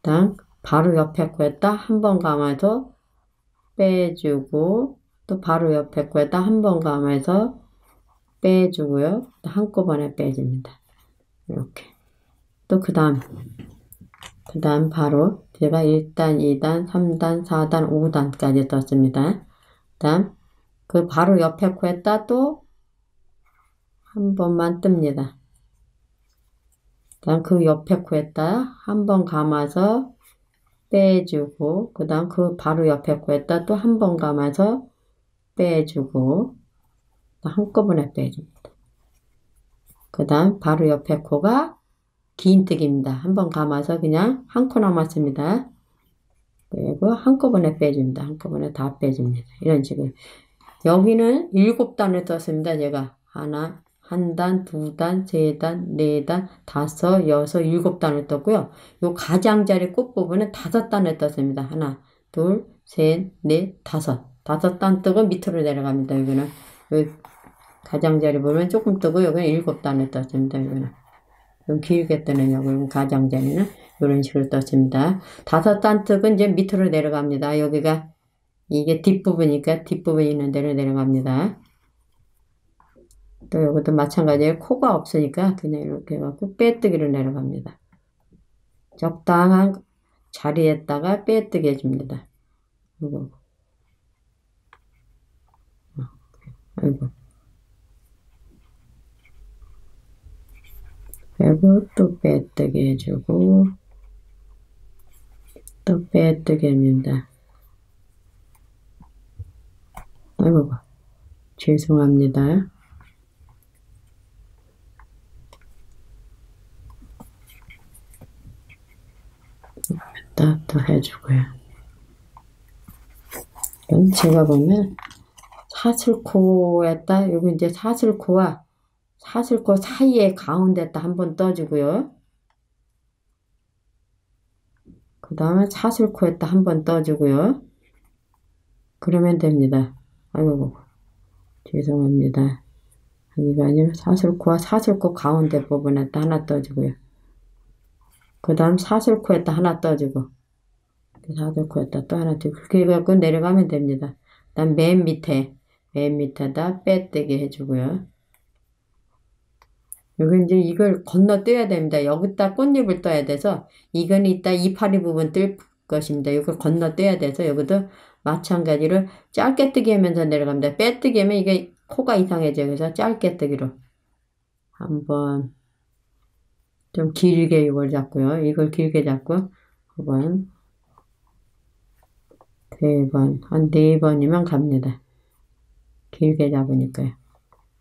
그다음 바로 옆에 코에다 한 번 감아서 빼주고, 또 바로 옆에 코에다 한 번 감아서 빼주고요. 한꺼번에 빼줍니다. 이렇게. 또 그 다음 바로 제가 1단, 2단, 3단, 4단, 5단까지 떴습니다. 그 다음 그 바로 옆에 코에다 또 한 번만 뜹니다. 그 다음 그 옆에 코에다 한 번 감아서 빼주고, 그 다음 그 바로 옆에 코에다 또 한 번 감아서 빼주고, 한꺼번에 빼줍니다. 그 다음 바로 옆에 코가 긴뜨기입니다. 한 번 감아서 그냥 한 코 남았습니다. 그리고 한꺼번에 빼줍니다. 한꺼번에 다 빼줍니다. 이런 식으로. 여기는 7단을 떴습니다. 제가 하나, 한 단, 두 단, 세 단, 네 단, 다섯, 여섯, 7단을 떴고요. 요 가장자리 끝부분은 5단을 떴습니다. 하나, 둘, 셋, 넷, 다섯. 5단 뜨고 밑으로 내려갑니다. 여기는. 요 가장자리 보면 조금 뜨고 여기는 7단을 떴습니다. 여기는. 좀 길게 뜨는 여기 가장자리는 이런 식으로 떴습니다. 5단 뜨고 이제 밑으로 내려갑니다. 여기가 이게 뒷부분이니까 뒷부분이 있는 데로 내려갑니다. 또 이것도 마찬가지로 코가 없으니까 그냥 이렇게 해갖고 빼뜨기로 내려갑니다. 적당한 자리에다가 빼뜨기 해줍니다. 아이고. 아이고. 그리고 또 빼뜨기 해주고, 또 빼뜨기 합니다. 아이고, 죄송합니다. 또 해주고요. 그럼 제가 보면 사슬코에다, 여기 이제 사슬코와 사슬코 사이에 가운데다 한번 떠주고요. 그 다음에 사슬코에다 한번 떠주고요. 그러면 됩니다. 아이고, 죄송합니다. 여기가 아니라 사슬코와 사슬코 가운데 부분에다 하나 떠주고요. 그 다음 사슬코에다 하나 떠주고, 사슬코에다 또 하나 떠주고, 그렇게 해갖고 내려가면 됩니다. 그 다음 맨 밑에다 빼뜨기 해주고요. 여기 이제 이걸 건너뛰어야 됩니다. 여기다 꽃잎을 떠야 돼서, 이건 이따 이파리 부분 뜰 것입니다. 이걸 건너뛰어야 돼서, 여기도 마찬가지로 짧게 뜨기 하면서 내려갑니다. 빼뜨기 하면 이게 코가 이상해져요. 그래서 짧게 뜨기로. 한번, 좀 길게 이걸 잡고요. 이걸 길게 잡고, 두 번, 세 번, 한 4번이면 갑니다. 길게 잡으니까요.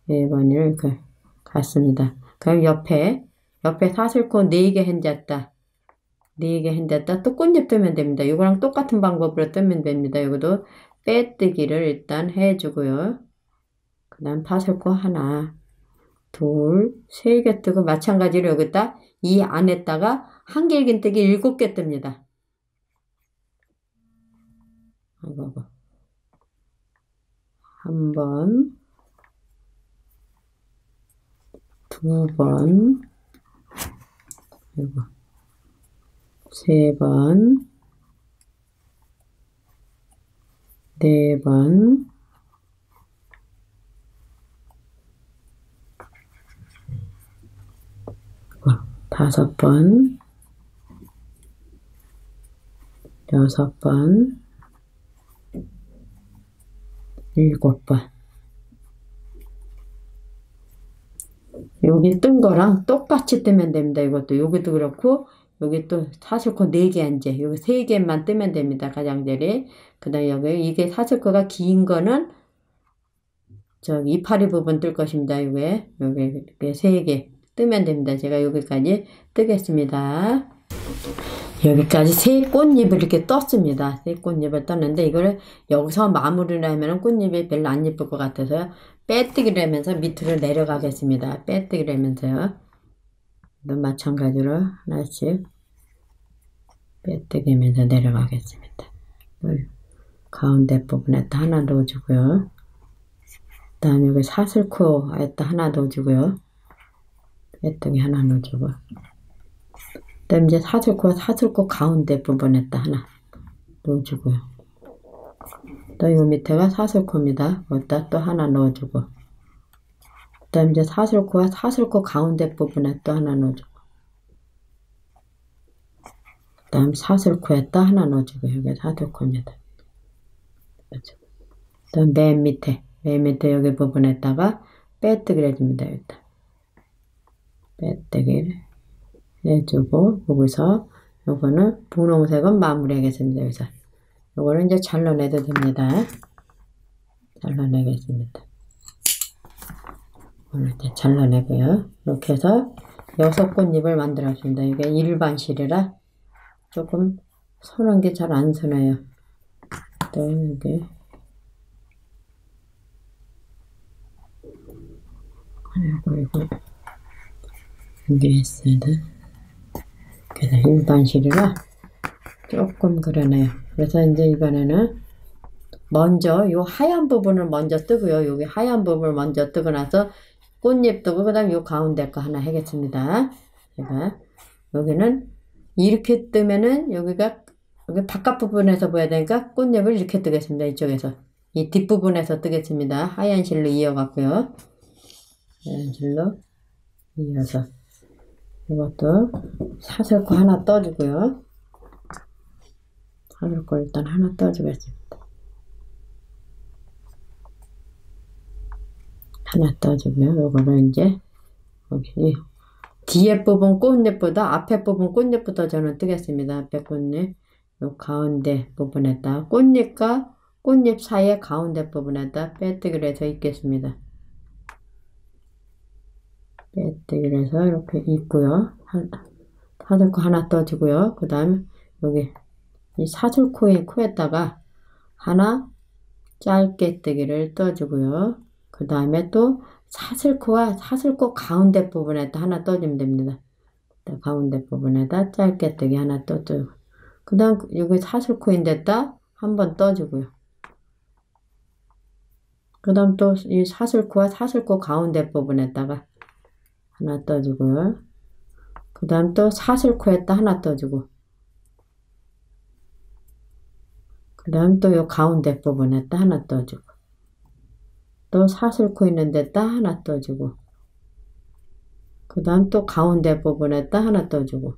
4번을 이렇게 갔습니다. 그럼 옆에 사슬코 4개 흔졌다. 4개 흔졌다. 또 꽃잎 뜨면 됩니다. 이거랑 똑같은 방법으로 뜨면 됩니다. 이것도 빼뜨기를 일단 해주고요. 그 다음 사슬코 하나, 둘, 3개 뜨고 마찬가지로 여기다 이 안에다가 한길긴뜨기 7개 뜹니다. 아이고. 한 번, 두 번, 그리고 세 번, 네 번, 다섯 번, 여섯 번, 7번. 여기 뜬 거랑 똑같이 뜨면 됩니다. 이것도 여기도 그렇고 여기 또 사슬코 4개 이제 여기 3개만 뜨면 됩니다. 가장자리. 그 다음에 여기 이게 사슬코가 긴 거는 저기 이파리 부분 뜰 것입니다. 여기 이렇게 3개 뜨면 됩니다. 제가 여기까지 뜨겠습니다. 여기까지 새 꽃잎을 이렇게 떴습니다. 새 꽃잎을 떴는데 이거를 여기서 마무리를 하면 꽃잎이 별로 안 예쁠 것 같아서 빼뜨기를 하면서 밑으로 내려가겠습니다. 빼뜨기를 하면서요. 마찬가지로 하나씩 빼뜨기면서 내려가겠습니다. 가운데 부분에다 하나 넣어주고요. 그 다음에 여기 사슬코에다 하나 넣어주고요. 빼뜨기 하나 넣어주고. 그 다음에 이제 사슬코 가운데 부분에다 하나 넣어주고요. 또 요 밑에가 사슬코입니다. 거기다 또 하나 넣어주고. 그 다음에 이제 사슬코 가운데 부분에 또 하나 넣어주고. 그 다음 사슬코에다 하나 넣어주고. 여기 사슬코입니다. 그 다음 맨 밑에 여기 부분에다가 빼뜨기를 해줍니다. 여기다. 빼뜨기를 해주고, 여기서 요거는 분홍색은 마무리하겠습니다. 여기서 요거는 이제 잘라내도 됩니다. 잘라내겠습니다. 오늘 이제 잘라내고요. 이렇게 해서 6꽃잎을 만들었습니다. 이게 일반실이라 조금 서는 게 잘 안 서네요. 또 여기 이거 준비했어야 돼. 그래서 일반실이라 조금 그러네요. 그래서 이제 이번에는 먼저 요 하얀 부분을 먼저 뜨고요. 여기 하얀 부분을 먼저 뜨고 나서 꽃잎 뜨고 그 다음에 요 가운데 거 하나 하겠습니다. 제가 여기는 이렇게 뜨면은 여기 바깥 부분에서 보여야 되니까 꽃잎을 이렇게 뜨겠습니다. 이쪽에서 이 뒷부분에서 뜨겠습니다. 하얀 실로 이어갖고요. 하얀 실로 이어서 이것도 사슬코 하나 떠주고요. 사슬코 일단 하나 떠주겠습니다. 하나 떠주고요. 요거를 이제 여기 뒤에 부분 꽃잎보다 앞에 부분 꽃잎부터 저는 뜨겠습니다. 앞에 꽃잎 요 가운데 부분에다 꽃잎과 꽃잎 사이에 가운데 부분에다 빼뜨기를 해서 입겠습니다. 빼뜨기를 해서 이렇게 입고요. 사슬코 하나 떠주고요. 그 다음에 여기 이 사슬코에다가 하나 짧게 뜨기를 떠주고요. 그 다음에 또 사슬코 가운데 부분에다 하나 떠주면 됩니다. 가운데 부분에다 짧게 뜨기 하나 떠주고, 그 다음 여기 사슬코인데다 한번 떠주고요. 그 다음 또 이 사슬코 가운데 부분에다가 하나 떠주고요. 그 다음 또 사슬코에다 하나 떠주고, 그 다음 또 요 가운데 부분에다 하나 떠주고, 또 사슬코 있는 데다 하나 떠주고, 그 다음 또 가운데 부분에다 하나 떠주고,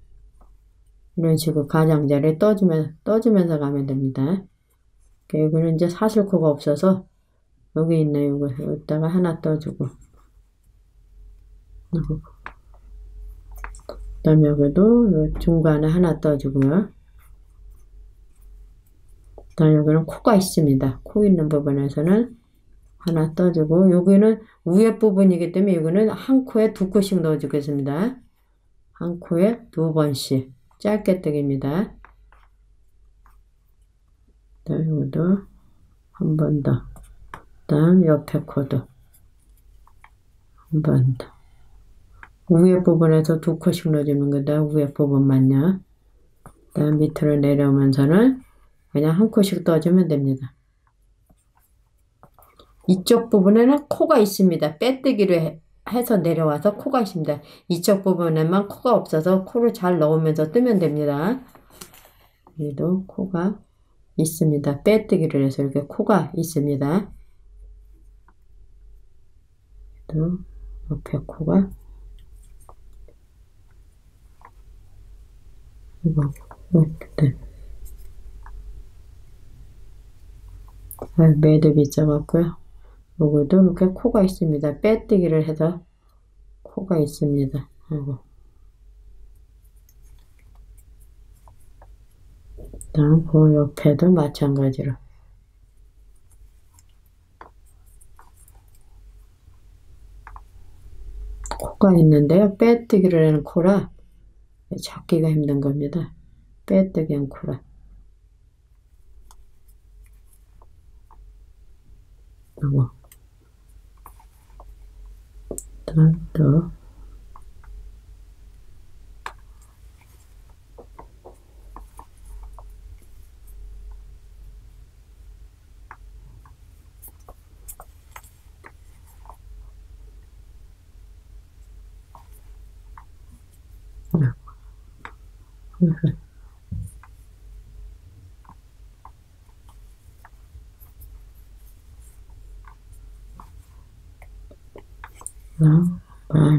이런 식으로 가장자리에 떠주면서 가면 됩니다. 여기는 이제 사슬코가 없어서 여기 있네요. 여기다가 하나 떠주고, 그 다음에 여기도 중간에 하나 떠주고요. 그 다음에 여기는 코가 있습니다. 코 있는 부분에서는 하나 떠주고, 여기는 위에 부분이기 때문에 여기는 한 코에 2코씩 넣어주겠습니다. 한 코에 2번씩 짧게 뜨기입니다. 그 다음 여기도 한 번 더, 그 다음 옆에 코도 한 번 더. 위에 부분에서 2코씩 넣어주는 거다. 위에 부분만요. 그 다음 밑으로 내려오면서는 그냥 한 코씩 떠주면 됩니다. 이쪽 부분에는 코가 있습니다. 빼뜨기를 해서 내려와서 코가 있습니다. 이쪽 부분에만 코가 없어서 코를 잘 넣으면서 뜨면 됩니다. 여기도 코가 있습니다. 빼뜨기를 해서 이렇게 코가 있습니다. 또 옆에 코가 이렇게 매듭 있어갖고요. 요것도 이렇게 코가 있습니다. 빼뜨기를 해서 코가 있습니다. 다음 그 옆에도 마찬가지로 코가 있는데요. 빼뜨기를 하는 코라 찾기가 힘든 겁니다. 빼뜨기 한 코라. 요거. 다음 또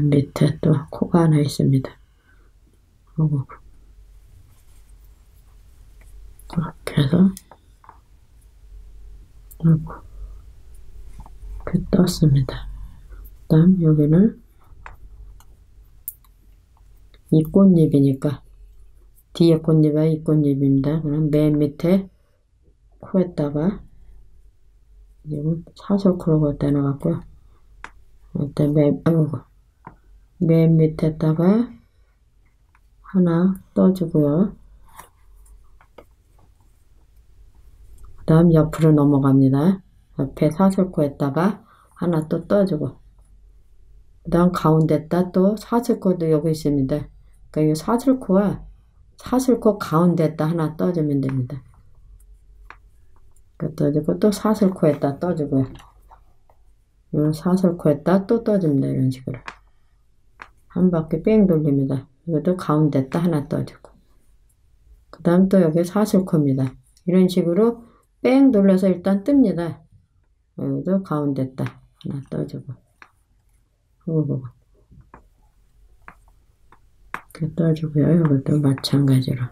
밑에 또 코가 하나 있습니다. 이렇게 해서 이렇게 떴습니다. 그 다음 여기는 이 꽃잎이니까 뒤에 꽃잎이 이 꽃잎입니다. 그럼 맨 밑에 코에다가 지금 사슬코로 갖다 놔갖고요. 일단 맨 밑에다가 하나 떠주고요. 그 다음 옆으로 넘어갑니다. 옆에 사슬코에다가 하나 또 떠주고, 그 다음 가운데다 또 사슬코도 여기 있습니다. 그러니까 이 사슬코 가운데다 하나 떠주면 됩니다. 떠주고 또 사슬코에다 떠주고요. 이 사슬코에다 또 떠줍니다. 이런 식으로 한 바퀴 뺑 돌립니다. 이것도 가운데다 하나 떠주고, 그 다음 또 여기 사슬코입니다. 이런 식으로 뺑 돌려서 일단 뜹니다. 여기도 가운데다 하나 떠주고, 이렇게 떠주고요. 이것도 마찬가지로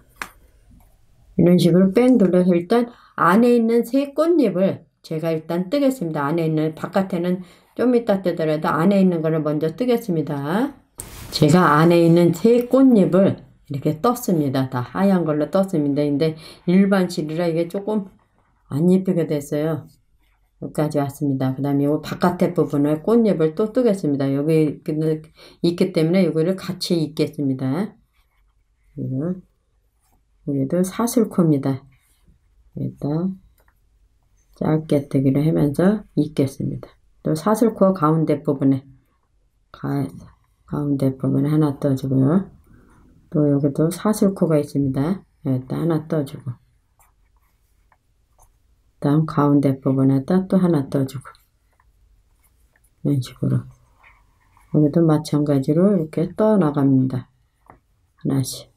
이런 식으로 뺑 돌려서 일단 안에 있는 새 꽃잎을 제가 일단 뜨겠습니다. 안에 있는, 바깥에는 좀 이따 뜨더라도 안에 있는 거를 먼저 뜨겠습니다. 제가 안에 있는 새 꽃잎을 이렇게 떴습니다. 다 하얀 걸로 떴습니다. 근데 일반 실이라 이게 조금 안 예쁘게 됐어요. 여기까지 왔습니다. 그 다음에 이 바깥에 부분을 꽃잎을 또 뜨겠습니다. 여기 있기 때문에 이거를 같이 입겠습니다. 여기도 사슬코입니다. 여기다 짧게 뜨기를 하면서 입겠습니다. 또 사슬코 가운데 부분에 가운데 부분에 하나 떠주고요. 또 여기도 사슬코가 있습니다. 여기다 하나 떠주고, 다음 가운데 부분에다 또 하나 떠주고, 이런 식으로 여기도 마찬가지로 이렇게 떠 나갑니다. 하나씩.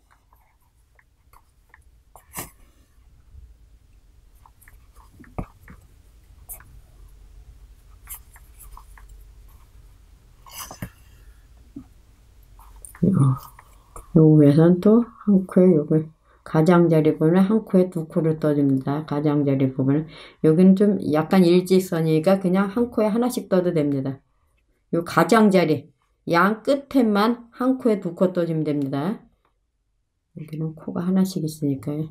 요 위에선 또 한 코에 요거 가장자리 부분에 한 코에 두 코를 떠줍니다. 가장자리 부분은 여기는 좀 약간 일직선이니까 그냥 한 코에 하나씩 떠도 됩니다. 요 가장자리 양 끝에만 한 코에 두 코 떠주면 됩니다. 여기는 코가 하나씩 있으니까요.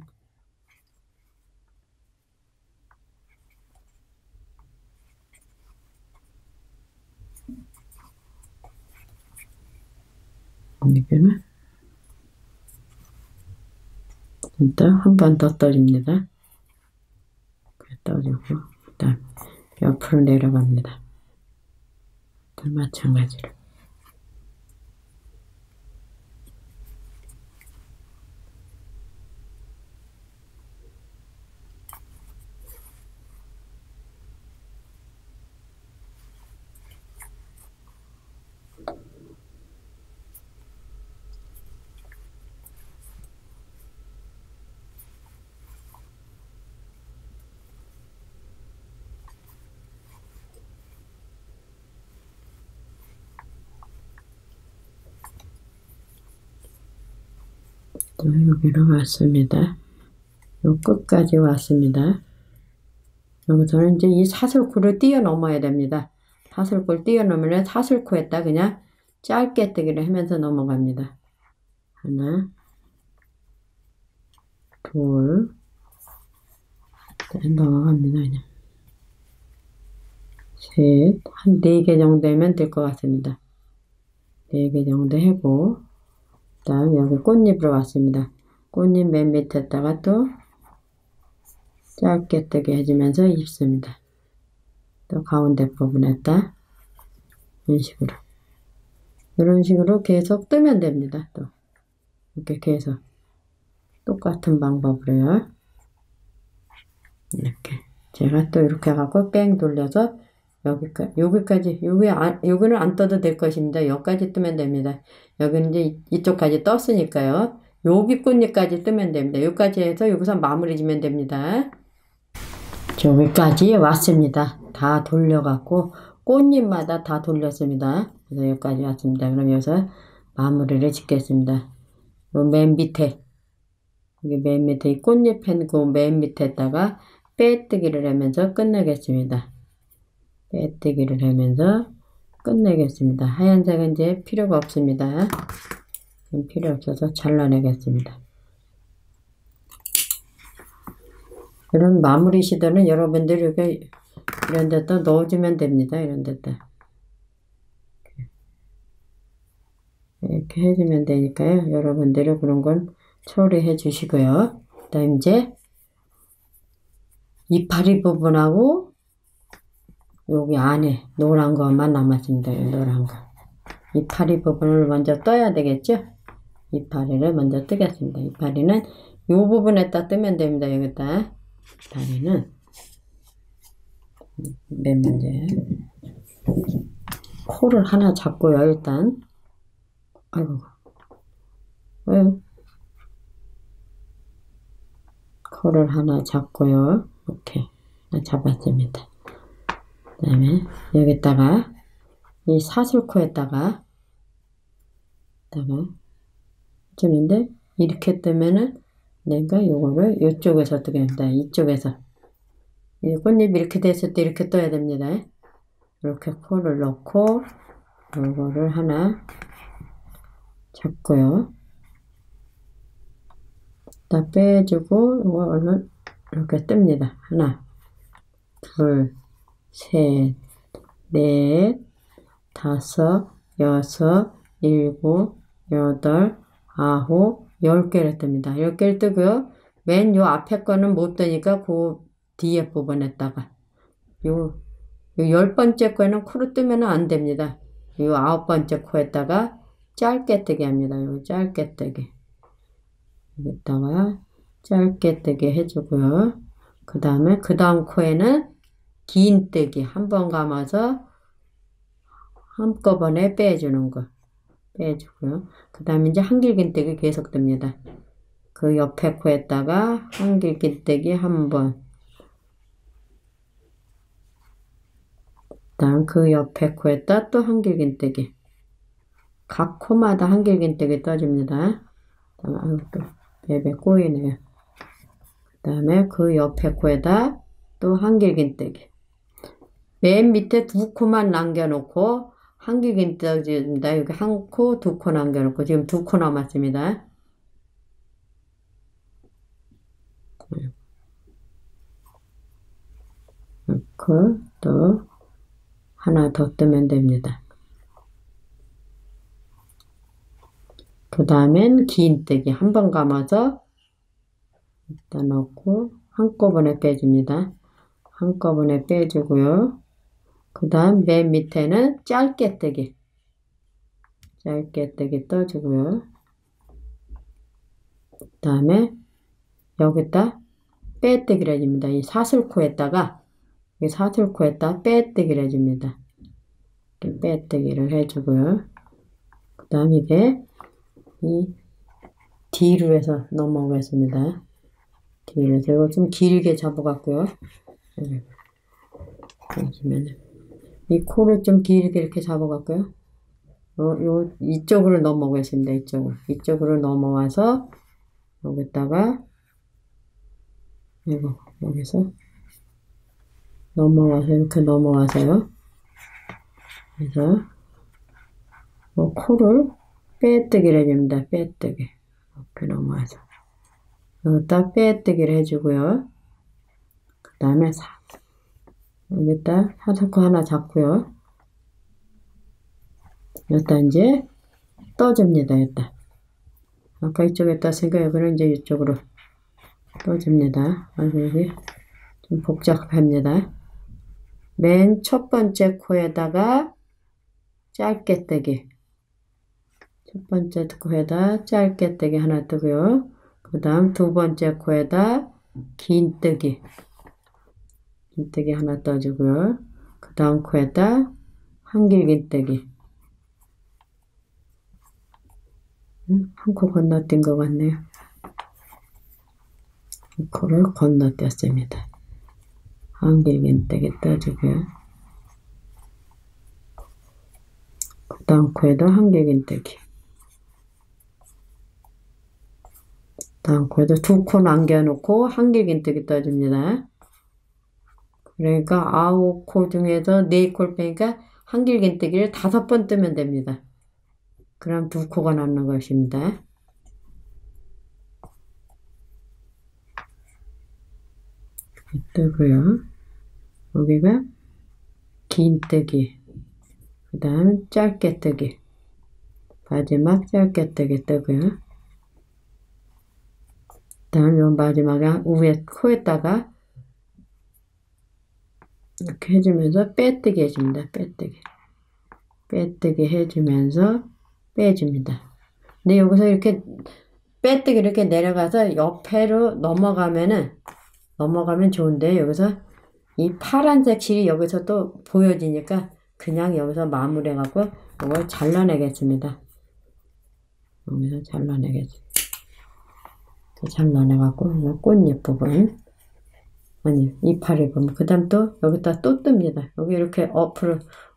여기는 일단 한 번 더 떠줍니다. 떠주고, 일단 옆으로 내려갑니다. 마찬가지로. 또 여기로 왔습니다. 요 끝까지 왔습니다. 여기서는 이제 이 사슬코를 뛰어넘어야 됩니다. 사슬코를 뛰어넘으면 사슬코에다 그냥 짧게 뜨기를 하면서 넘어갑니다. 하나, 둘, 넘어갑니다. 그냥. 셋, 한 4개 정도 하면 될 것 같습니다. 4개 정도 하고, 그 다음 여기 꽃잎으로 왔습니다. 꽃잎 맨 밑에다가 또 짧게 뜨게 해주면서 입습니다. 또 가운데 부분에다 이런 식으로 계속 뜨면 됩니다. 또 이렇게 계속 똑같은 방법으로요. 이렇게 제가 또 이렇게 해갖고 뺑 돌려서 여기까지 여기는 안 떠도 될 것입니다. 여기까지 뜨면 됩니다. 여기는 이제 이쪽까지 떴으니까요. 여기 꽃잎까지 뜨면 됩니다. 여기까지 해서 여기서 마무리 지면 됩니다. 여기까지 왔습니다. 다 돌려갖고 꽃잎마다 다 돌렸습니다. 그래서 여기까지 왔습니다. 그럼 여기서 마무리를 짓겠습니다. 요 맨 밑에, 여기 맨 밑에 이 꽃잎 펜 그 맨 밑에다가 빼뜨기를 하면서 끝내겠습니다. 빼뜨기를 하면서 끝내겠습니다. 하얀색은 이제 필요가 없습니다. 필요 없어서 잘라내겠습니다. 이런 마무리 시도는 여러분들이 이렇게 이런 데다 넣어주면 됩니다. 이런 데다. 이렇게 해주면 되니까요. 여러분들이 그런 건 처리해 주시고요. 그 다음 이제 이파리 부분하고 여기 안에 노란 것만 남았습니다. 노란 거. 이파리 부분을 먼저 떠야 되겠죠? 이파리를 먼저 뜨겠습니다. 이파리는 이 부분에다 뜨면 됩니다. 여기다. 이파리는 맨 먼저 코를 하나 잡고요. 일단 아이고 왜요? 코를 하나 잡고요. 이렇게 잡았습니다. 그 다음에 여기다가 이 사슬코에다가 주는데 이렇게 뜨면은 내가 요거를 이쪽에서 뜨게 합니다. 이쪽에서 이 꽃잎이 이렇게 됐을 때 이렇게 떠야 됩니다. 이렇게 코를 넣고 요거를 하나 잡고요. 다 빼주고 요거 얼른 이렇게 뜹니다. 하나, 둘, 셋, 넷, 다섯, 여섯, 일곱, 여덟, 아홉, 10개를 뜹니다. 10개를 뜨고요. 맨 요 앞에 거는 못 뜨니까 그 뒤에 부분에다가 요 10번째 거는 코로 뜨면 안 됩니다. 요 9번째 코에다가 짧게 뜨게 합니다. 요 짧게 뜨게. 여기다가 짧게 뜨게 해주고요. 그 다음에 그 다음 코에는 긴 뜨기 한 번 감아서 한꺼번에 빼주는 거 빼주고요. 그 다음에 이제 한길긴뜨기 계속 뜹니다. 그 옆에 코에다가 한길긴뜨기 한 번. 그 다음 그 옆에 코에다 또 한길긴뜨기. 각 코마다 한길긴뜨기 떠줍니다. 아유 또 베베 꼬이네요. 그 다음에 그 옆에 코에다 또 한길긴뜨기. 맨 밑에 두 코만 남겨놓고 한길긴뜨기입니다. 여기 한 코, 두 코 남겨놓고 지금 두 코 남았습니다. 넣고 또 하나 더 뜨면 됩니다. 그 다음엔 긴뜨기 한 번 감아서 일단 넣고 한꺼번에 빼줍니다. 한꺼번에 빼주고요. 그 다음 맨 밑에는 짧게 뜨기 떠주고요. 그 다음에 여기다 빼뜨기를 해줍니다. 이 사슬코에다가 빼뜨기를 해줍니다. 이렇게 빼뜨기를 해주고요. 그 다음 이제 이 뒤로 해서 넘어오겠습니다. 뒤로 해서 이거 좀 길게 잡아갖고요. 보시면 이 코를 좀 길게 이렇게 잡아갖고요. 이쪽으로 넘어오겠습니다. 이쪽으로 넘어와서 여기다가 이거 여기서 넘어와서 이렇게 넘어와서요. 그래서 코를 빼뜨기를 해줍니다. 빼뜨기 이렇게 넘어와서 여기다 빼뜨기를 해주고요. 그 다음에 여기다 사슬코 하나 잡고요. 여기다 이제 떠줍니다. 여기다 아까 이쪽에 떴으니까 여기는 이제 이쪽으로 떠줍니다. 여기 좀 복잡합니다. 맨 첫 번째 코에다가 짧게 뜨기. 첫 번째 코에다 짧게 뜨기 하나 뜨고요. 그 다음 두 번째 코에다 긴 뜨기 하나 떠주고요. 그 다음 코에다 한길긴뜨기. 한 코 건너뛴 것 같네요. 한 코를 건너뛰었습니다. 한길긴뜨기 떠주고요. 그 다음 코에도 한길긴뜨기. 다음 코에도 두 코 남겨놓고 한길긴뜨기 떠줍니다. 그러니까 9코 중에서 4코를 빼니까 한길긴뜨기를 5번 뜨면 됩니다. 그럼 2코가 남는 것입니다. 뜨고요. 여기가 긴뜨기, 그 다음 짧게 뜨기, 마지막 짧게 뜨기 뜨고요. 그 다음 요 마지막에 위에 코에다가 이렇게 해주면서 빼뜨기 해줍니다. 빼뜨기 해주면서 빼줍니다. 근데 여기서 이렇게 빼뜨기 이렇게 내려가서 옆에로 넘어가면 좋은데, 여기서 이 파란색 실이 여기서 또 보여지니까 그냥 여기서 마무리해갖고 이걸 잘라내겠습니다. 여기서 잘라내갖고 꽃잎 부분, 아니 이파리 부분, 그 다음 또 여기다 또 뜹니다. 여기 이렇게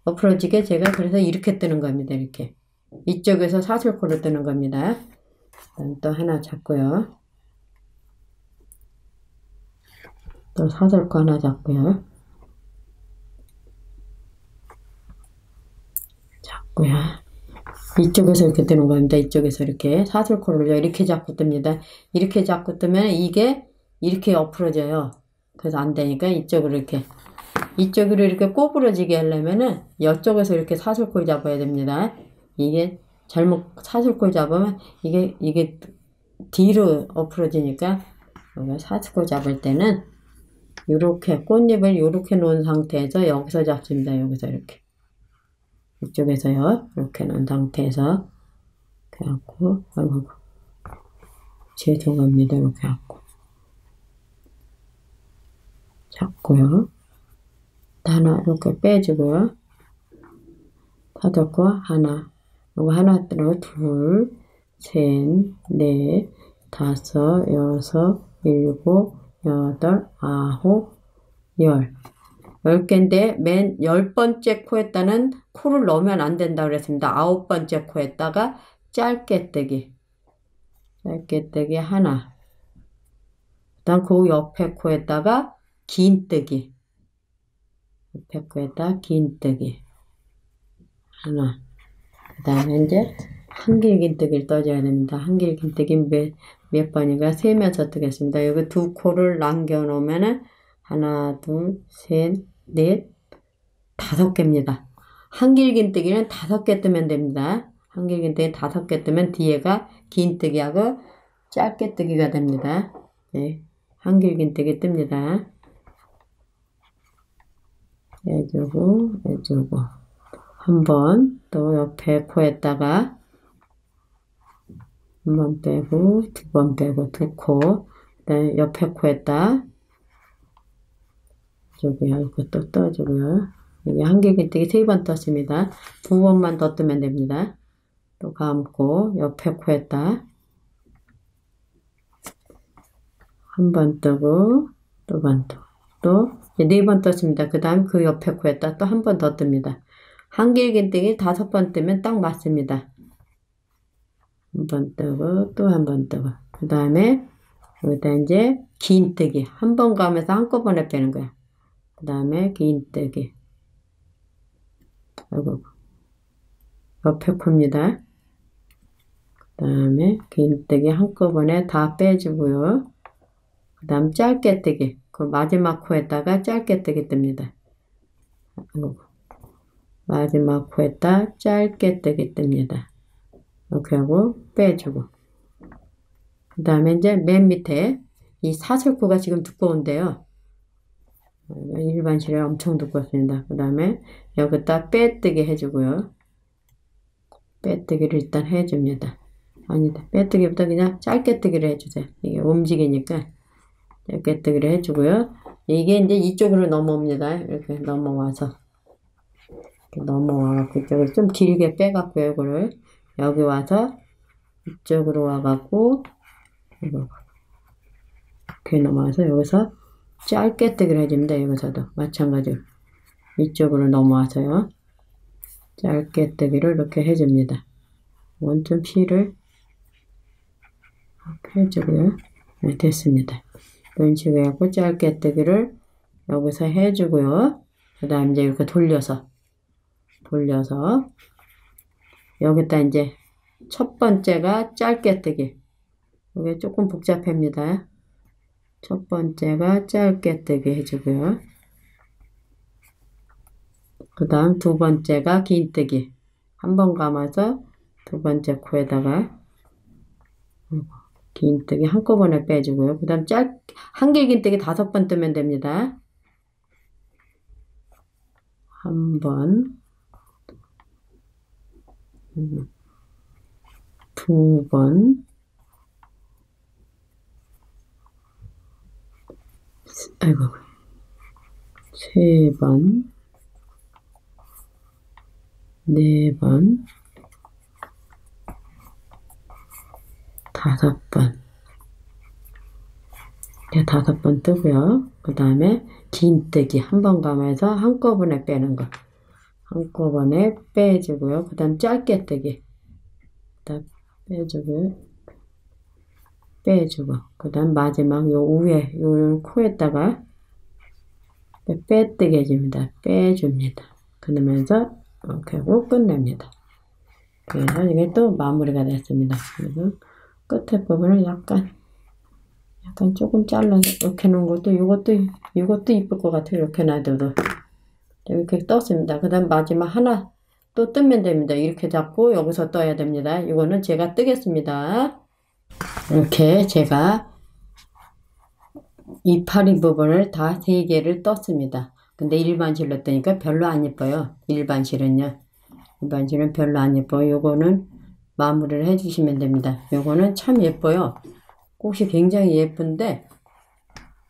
엎으러지게 제가 그래서 이렇게 뜨는 겁니다. 이렇게 이쪽에서 사슬코로 뜨는 겁니다. 그다음 또 하나 잡고요. 또 사슬코 하나 잡고요. 이쪽에서 이렇게 뜨는 겁니다. 이쪽에서 이렇게 사슬코를 이렇게 잡고 뜹니다. 이렇게 잡고 뜨면 이게 이렇게 엎으러져요. 그래서 안 되니까 이쪽으로 이렇게 꼬부러지게 하려면은 이쪽에서 이렇게 사슬코를 잡아야 됩니다. 이게 잘못 사슬코를 잡으면 이게 뒤로 엎으러지니까 사슬코 잡을 때는 이렇게 꽃잎을 이렇게 놓은 상태에서 여기서 잡습니다. 여기서 이렇게 이쪽에서요. 이렇게 놓은 상태에서 그래갖고 아이고 죄송합니다. 이렇게 갖고 잡고요. 하나 이렇게 빼주고요. 사슬코 하나, 이거 하나 들어 둘, 셋, 넷, 다섯, 여섯, 일곱, 여덟, 아홉, 10개인데 맨 10번째 코에다는 코를 넣으면 안 된다 그랬습니다. 9번째 코에다가 짧게 뜨기 하나, 그 다음 그 옆에 코에다가 긴 뜨기, 옆에 코에다 긴 뜨기 하나, 그 다음에 이제 한길긴뜨기를 떠줘야 됩니다. 한길긴뜨기 몇 번인가 세면서 뜨겠습니다. 여기 두 코를 남겨 놓으면은 하나, 둘, 셋, 넷, 5개입니다. 한길긴뜨기는 5개 뜨면 됩니다. 한길긴뜨기 5개 뜨면 뒤에가 긴뜨기하고 짧게 뜨기가 됩니다. 네, 한길긴뜨기 뜹니다. 해주고 한 번 또 옆에 코에다가 한 번 빼고 두 번 빼고 두 코, 그다음에 옆에 코에다 저기요 이렇게 또 떠주고요. 여기 한길긴뜨기 3번 떴습니다. 2번만 더 뜨면 됩니다. 또 감고 옆에 코에다 한 번 뜨고 또 반 뜨고 또 4번 떴습니다. 그 다음 그 옆에 코에다 또 한 번 더 뜹니다. 한길긴뜨기 5번 뜨면 딱 맞습니다. 한 번 뜨고 또 한 번 뜨고 그 다음에 여기다 이제 긴뜨기 한 번 감아서 한꺼번에 빼는 거야. 그 다음에 긴뜨기 아이고 옆에 코입니다. 그 다음에 긴뜨기 한꺼번에 다 빼주고요. 그 다음 짧게 뜨기 그 마지막 코에다가 짧게 뜨기 뜹니다. 마지막 코에다 짧게 뜨기 뜹니다. 이렇게 하고 빼주고 그 다음에 이제 맨 밑에 이 사슬코가 지금 두꺼운데요. 일반 실에 엄청 두껍습니다. 그 다음에 여기다 빼뜨기 해주고요. 빼뜨기를 일단 해줍니다. 아니다. 빼뜨기보다 그냥 짧게 뜨기를 해주세요. 이게 움직이니까 짧게 뜨기를 해주고요. 이게 이제 이쪽으로 넘어옵니다. 이렇게 넘어와서 이렇게 넘어와서 이쪽을 좀 길게 빼갖고요. 이거를 여기 와서 이쪽으로 와갖고 이렇게 넘어와서 여기서 짧게 뜨기를 해줍니다. 여기서도 마찬가지로 이쪽으로 넘어와서요. 짧게 뜨기를 이렇게 해줍니다. 원점 P를 이렇게 해주고요. 네, 됐습니다. 이런 식으로 해갖고 짧게 뜨기를 여기서 해주고요. 그 다음 이제 이렇게 돌려서 여기다 이제 첫 번째가 짧게 뜨기. 이게 조금 복잡합니다. 첫 번째가 짧게 뜨기 해주고요. 그 다음 두 번째가 긴 뜨기. 한 번 감아서 두 번째 코에다가 긴 뜨기 한꺼번에 빼주고요. 그 다음 한길 긴 뜨기 5번 뜨면 됩니다. 한 번, 두 번, 아이고, 세 번, 네 번, 5번. 이렇게 5번 뜨고요. 그 다음에 긴 뜨기 한 번 감아서 한꺼번에 빼는 거. 한꺼번에 빼주고요. 그 다음 짧게 뜨기. 빼주고. 그 다음 마지막 요 위에, 요 코에다가 빼뜨기 해줍니다. 빼줍니다. 그러면서 이렇게 하고 끝냅니다. 그래서 이게 또 마무리가 됐습니다. 그리고 끝에 부분을 약간 조금 잘라서 이렇게 놓은 것도 이것도 이쁠 것 같아요. 이렇게 놔둬도 이렇게 떴습니다. 그 다음 마지막 하나 또 뜨면 됩니다. 이렇게 잡고 여기서 떠야 됩니다. 이거는 제가 뜨겠습니다. 이렇게 제가 이 파리 부분을 다 3개를 떴습니다. 근데 일반 실로 뜨니까 별로 안 예뻐요. 일반 실은 별로 안 예뻐요. 요거는 마무리를 해주시면 됩니다. 요거는 참 예뻐요. 꽃이 굉장히 예쁜데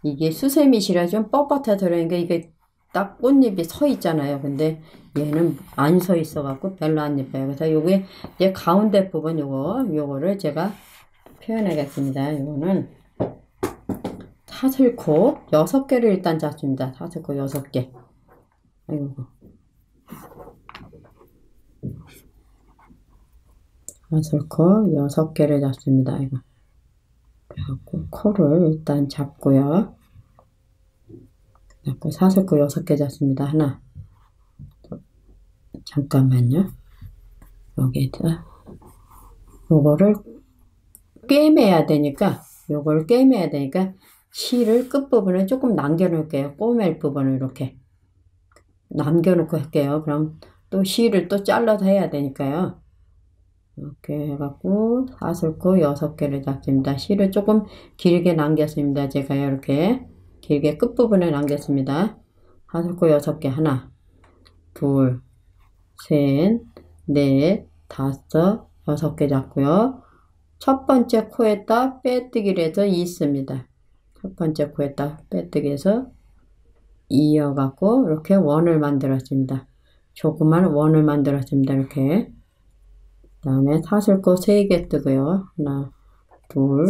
이게 수세미시라 좀 뻣뻣해서 그러니까 이게 딱 꽃잎이 서 있잖아요. 근데 얘는 안 서 있어 갖고 별로 안 예뻐요. 그래서 요게 이제 가운데 부분 요거를 제가 표현하겠습니다. 요거는 사슬코 6개를 일단 잡습니다. 사슬코 6개. 아이고. 사슬코 6개를 잡습니다. 이거. 그래갖고 코를 일단 잡고요. 사슬코 6개 잡습니다. 하나. 잠깐만요. 여기다 요거를 꿰매야 되니까 실을 끝부분에 조금 남겨놓을게요. 꼬맬 부분을 이렇게 남겨놓고 할게요. 그럼 또 실을 또 잘라서 해야 되니까요. 이렇게 해갖고 사슬코 6개를 잡습니다. 실을 조금 길게 남겼습니다. 제가 이렇게 길게 끝부분에 남겼습니다. 사슬코 6개 하나, 둘, 셋, 넷, 5, 6개 잡고요. 첫 번째 코에다 빼뜨기를 해서 있습니다. 첫 번째 코에다 빼뜨기 해서 이어갖고 이렇게 원을 만들었습니다. 조그만 원을 만들었습니다. 이렇게. 그 다음에 사슬코 3개 뜨고요. 하나, 둘,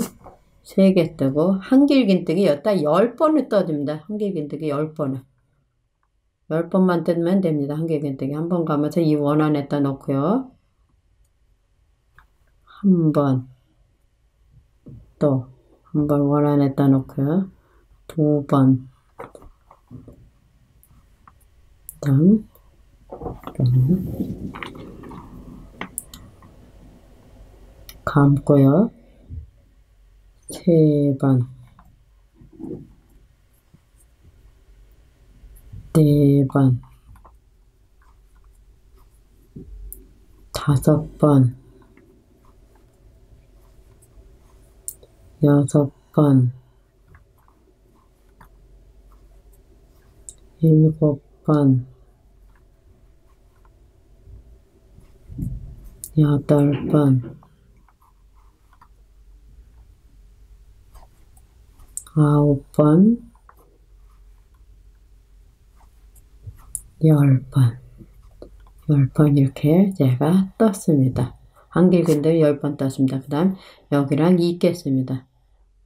3개 뜨고 한길긴뜨기 여기다 10번을 떠줍니다. 한길긴뜨기 10번을. 10번만 뜨면 됩니다. 한길긴뜨기. 한 번 감아서 이 원 안에다 넣고요. 한 번, 또 한 번 원 안에다 넣고요. 2번, 다음 감고요. 3번, 4번, 5번, 6번, 7번, 8번, 9번, 10번, 10번 이렇게 제가 떴습니다. 한길근데 10번 떴습니다. 그 다음 여기랑 이 깼습니다.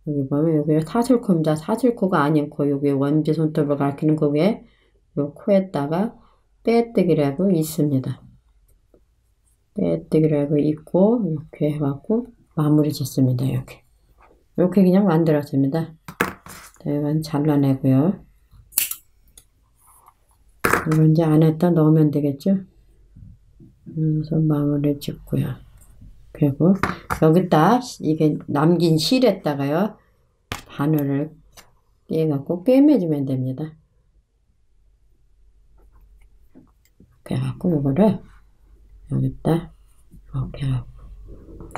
여기 보면 여기 사슬코입니다. 사슬코가 아닌 코, 여기 원지 손톱을 가리키는 코 위에 요 코에다가 빼뜨기라고 있습니다. 빼뜨기라고 있고 이렇게 해갖고 마무리 짓습니다. 이렇게 그냥 만들었습니다. 이건 잘라내고요. 이건 이제 안에다 넣으면 되겠죠. 그래서 마무리 짓고요. 그리고 여기다 이게 남긴 실에다가요 바늘을 깨갖고 꿰매주면 됩니다. 이렇게 해갖고 이거를 여기다 이렇게 하고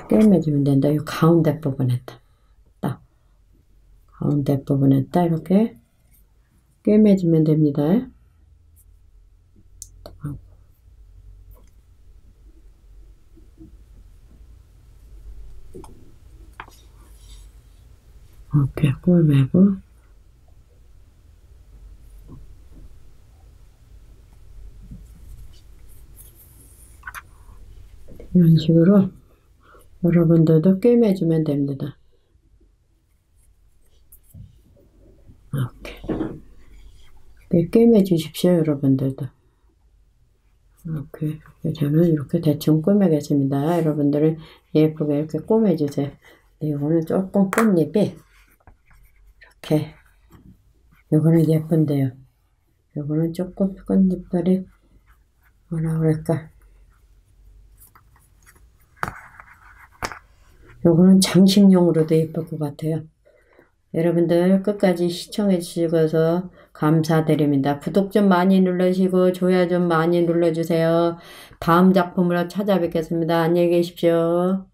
꿰매주면 된다. 이 가운데 부분에다 딱 가운데 부분에다 이렇게 꿰매주면 됩니다. 이렇게 꿰매고 이런 식으로 여러분들도 꿰매주면 됩니다. 이렇게 꿰매 주십시오. 여러분들도 이렇게 저는 이렇게 대충 꿰매겠습니다. 여러분들은 예쁘게 이렇게 꿰매주세요. 이거는 조금 꽃잎이 이렇게 이거는 예쁜데요. 이거는 조금 꽃잎들이 뭐라 그럴까, 이거는 장식용으로도 예쁠 것 같아요. 여러분들 끝까지 시청해 주셔서 감사드립니다. 구독 좀 많이 눌러주시고 좋아요 좀 많이 눌러주세요. 다음 작품으로 찾아뵙겠습니다. 안녕히 계십시오.